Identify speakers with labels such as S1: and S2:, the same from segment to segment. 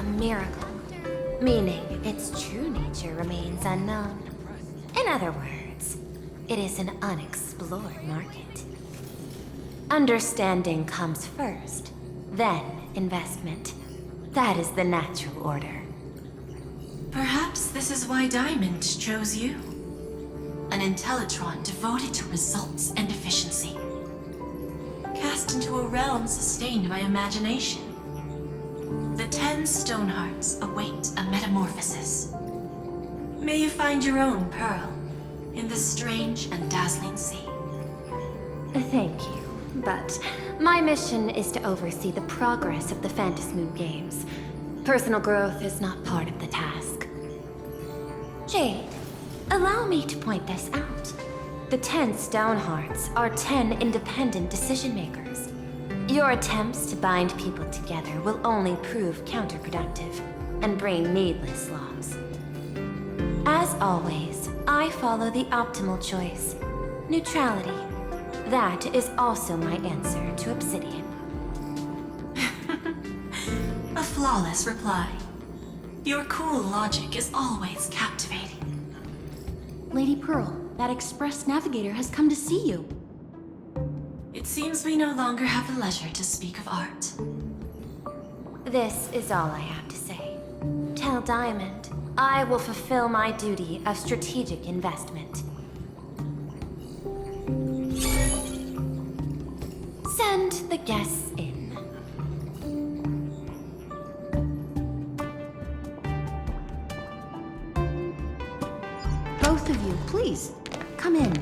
S1: a miracle, meaning its true nature remains unknown. In other words, it is an unexplored market. Understanding comes first, then investment. That is the natural order.
S2: Perhaps this is why Diamond chose you. An Intellitron devoted to results and efficiency. Cast into a realm sustained by imagination. The 10 Stonehearts await a metamorphosis. May you find your own pearl in this strange and dazzling sea.
S1: Thank you, but my mission is to oversee the progress of the Phantasmoon games. Personal growth is not part of the task. Jade, allow me to point this out. The 10 Stonehearts are 10 independent decision-makers. Your attempts to bind people together will only prove counterproductive and bring needless loss. As always, I follow the optimal choice. Neutrality. That is also my answer to Obsidian.
S2: A flawless reply. Your cool logic is always captivating.
S3: Lady Pearl, that Express Navigator has come to see you.
S2: It seems we no longer have the leisure to speak of art.
S1: This is all I have to say. Tell Diamond, I will fulfill my duty of strategic investment. Send the guests in.
S3: Both of you, please, come in.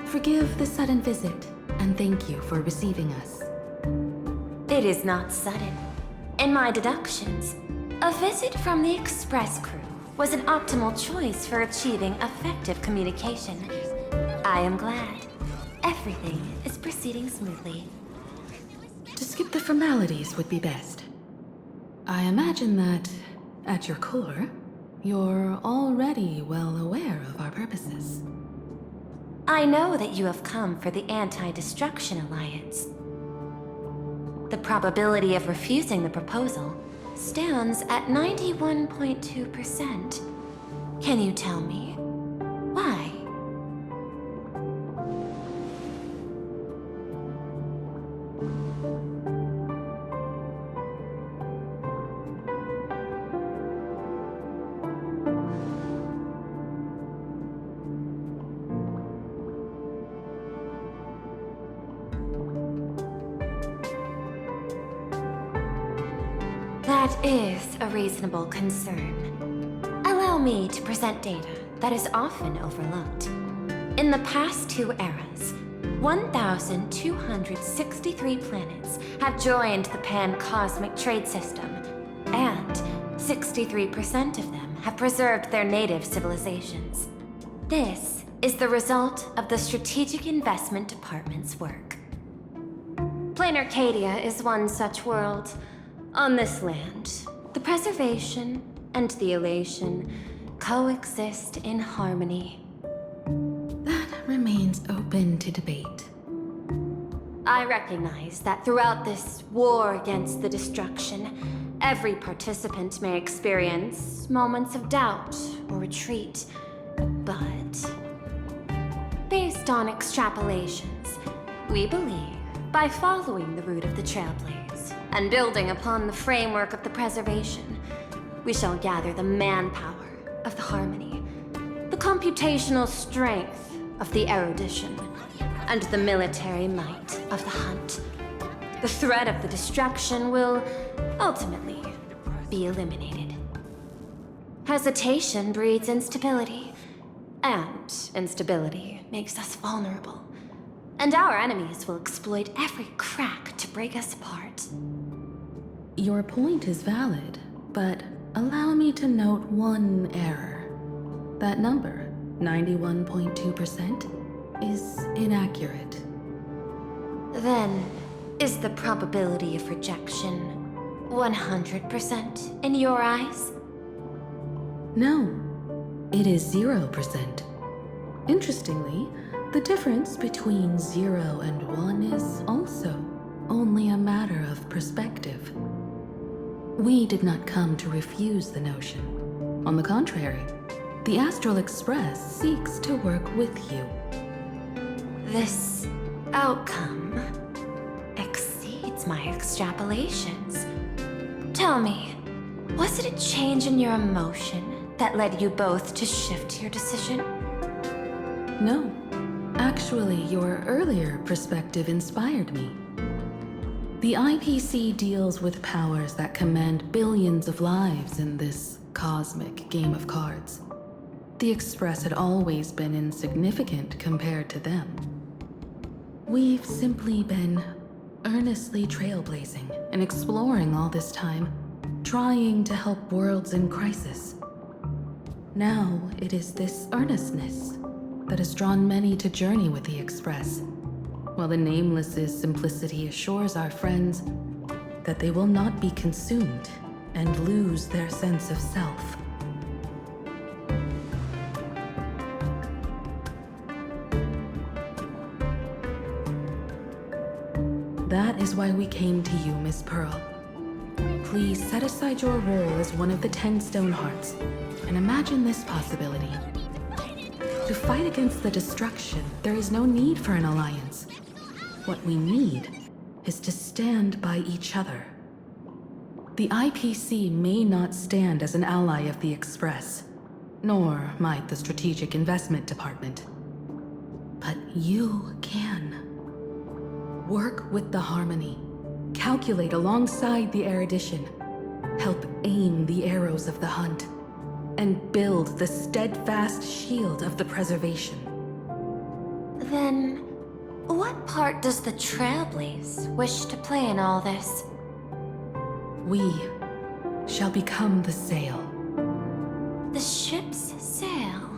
S4: Forgive the sudden visit, and thank you for receiving us.
S1: It is not sudden. In my deductions, a visit from the Express crew was an optimal choice for achieving effective communication. I am glad. Everything is proceeding smoothly.
S4: To skip the formalities would be best. I imagine that, at your core, you're already well aware of our purposes.
S1: I know that you have come for the Anti-Destruction Alliance. The probability of refusing the proposal stands at 91.2%. Can you tell me why? That is a reasonable concern. Allow me to present data that is often overlooked. In the past 2 eras, 1,263 planets have joined the Pan-Cosmic Trade System, and 63% of them have preserved their native civilizations. This is the result of the Strategic Investment Department's work. Plain Arcadia is one such world. On this land, the preservation and the elation coexist in harmony.
S4: That remains open to debate.
S1: I recognize that throughout this war against the destruction, every participant may experience moments of doubt or retreat. But based on extrapolations, we believe by following the route of the Trailblaze and building upon the framework of the preservation, we shall gather the manpower of the harmony, the computational strength of the erudition, and the military might of the hunt. The threat of the destruction will ultimately be eliminated. Hesitation breeds instability, and instability makes us vulnerable. And our enemies will exploit every crack to break us apart.
S4: Your point is valid, but allow me to note one error. That number, 91.2%, is inaccurate.
S1: Then, is the probability of rejection 100% in your eyes?
S4: No, it is 0%. Interestingly, the difference between 0 and 1 is also only a matter of perspective. We did not come to refuse the notion. On the contrary, the Astral Express seeks to work with you.
S1: This outcome exceeds my extrapolations. Tell me, was it a change in your emotion that led you both to shift your decision?
S4: No. Actually, your earlier perspective inspired me. The IPC deals with powers that command billions of lives in this cosmic game of cards. The Express had always been insignificant compared to them. We've simply been earnestly trailblazing and exploring all this time, trying to help worlds in crisis. Now it is this earnestness that has drawn many to journey with the Express, while the Nameless's simplicity assures our friends that they will not be consumed and lose their sense of self. That is why we came to you, Miss Pearl. Please set aside your role as one of the 10 Stonehearts and imagine this possibility. To fight against the destruction, there is no need for an alliance. What we need is to stand by each other. The IPC may not stand as an ally of the Express, nor might the Strategic Investment Department. But you can. Work with the Harmony, calculate alongside the erudition, help aim the arrows of the hunt, and build the steadfast shield of the preservation.
S1: Then, what part does the Trailblaze wish to play in all this?
S4: We shall become the sail.
S1: The ship's sail?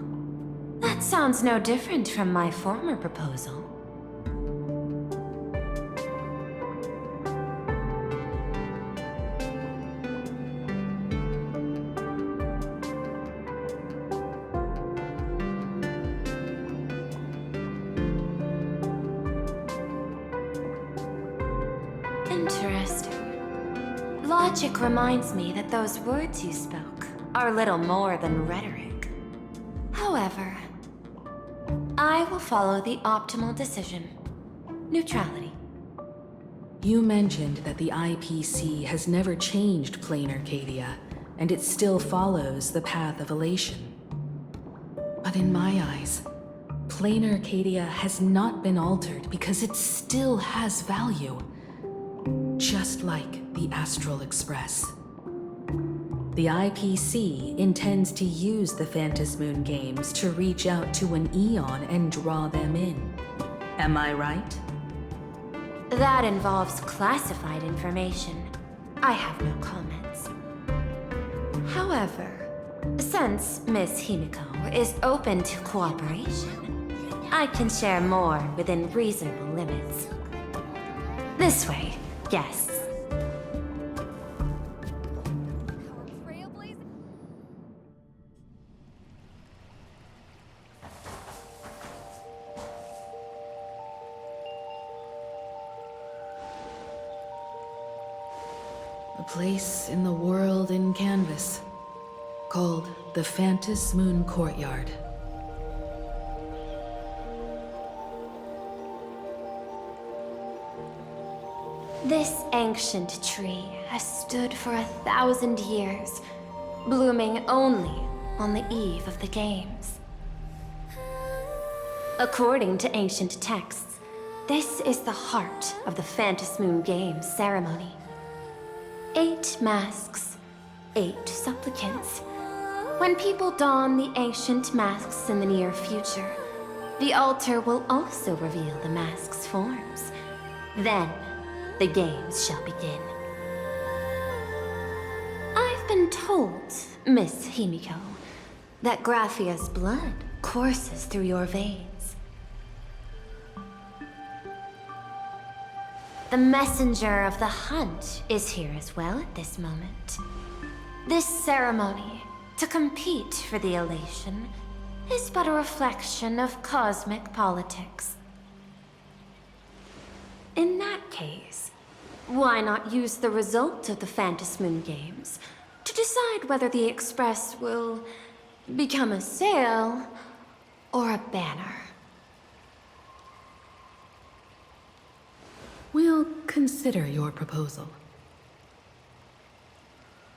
S1: That sounds no different from my former proposal. Interesting. Logic reminds me that those words you spoke are little more than rhetoric. However, I will follow the optimal decision. Neutrality.
S4: You mentioned that the IPC has never changed Plain Arcadia, and it still follows the path of elation. But in my eyes, Plain Arcadia has not been altered because it still has value. Just like the Astral Express. The IPC intends to use the Phantasmoon games to reach out to an Eon and draw them in. Am I right?
S1: That involves classified information. I have no comments. However, since Miss Himiko is open to cooperation, I can share more within reasonable limits. This way, guests.
S4: A place in the world in canvas, called the Phantasmoon Courtyard.
S1: This ancient tree has stood for 1,000 years, blooming only on the eve of the games. According to ancient texts, this is the heart of the Phantasmoon Games ceremony. 8 masks, 8 supplicants. When people don the ancient masks in the near future, the altar will also reveal the masks' forms. Then, the games shall begin. I've been told, Miss Himiko, that Graphia's blood courses through your veins. The messenger of the hunt is here as well at this moment. This ceremony, to compete for the elation, is but a reflection of cosmic politics. In that case, Why not use the result of the Moon Games to decide whether the Express will become a sail or a banner?
S4: We'll consider your proposal.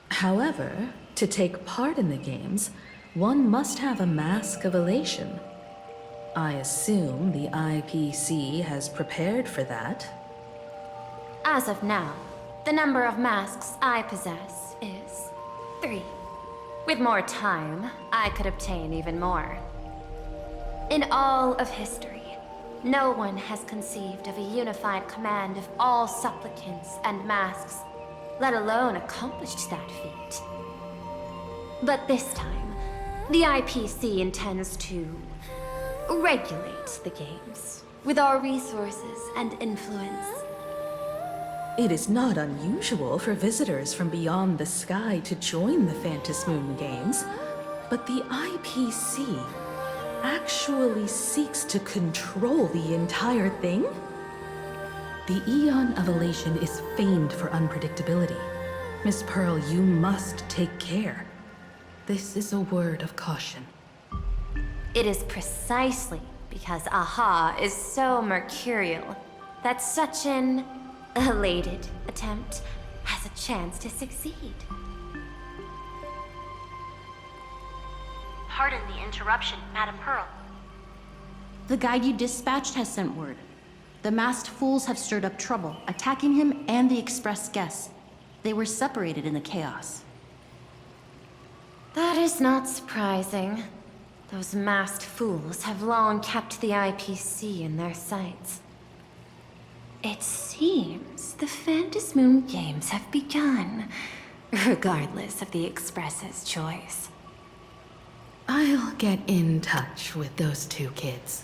S4: However, to take part in the games, one must have a mask of elation. I assume the IPC has prepared for that.
S1: As of now, the number of masks I possess is 3. With more time, I could obtain even more. In all of history, no one has conceived of a unified command of all supplicants and masks, let alone accomplished that feat. But this time, the IPC intends to regulate the games with our resources and influence.
S4: It is not unusual for visitors from beyond the sky to join the Moon Games, but the IPC actually seeks to control the entire thing? The Eon of Elation is famed for unpredictability. Miss Pearl, you must take care. This is a word of caution.
S1: It is precisely because AHA is so mercurial that such an elated attempt has a chance to succeed.
S3: Pardon the interruption, Madam Pearl. The guide you dispatched has sent word. The masked fools have stirred up trouble, attacking him and the Express guests. They were separated in the chaos.
S1: That is not surprising. Those masked fools have long kept the IPC in their sights. It seems the Moon Games have begun, regardless of the Express's choice.
S4: I'll get in touch with those two kids.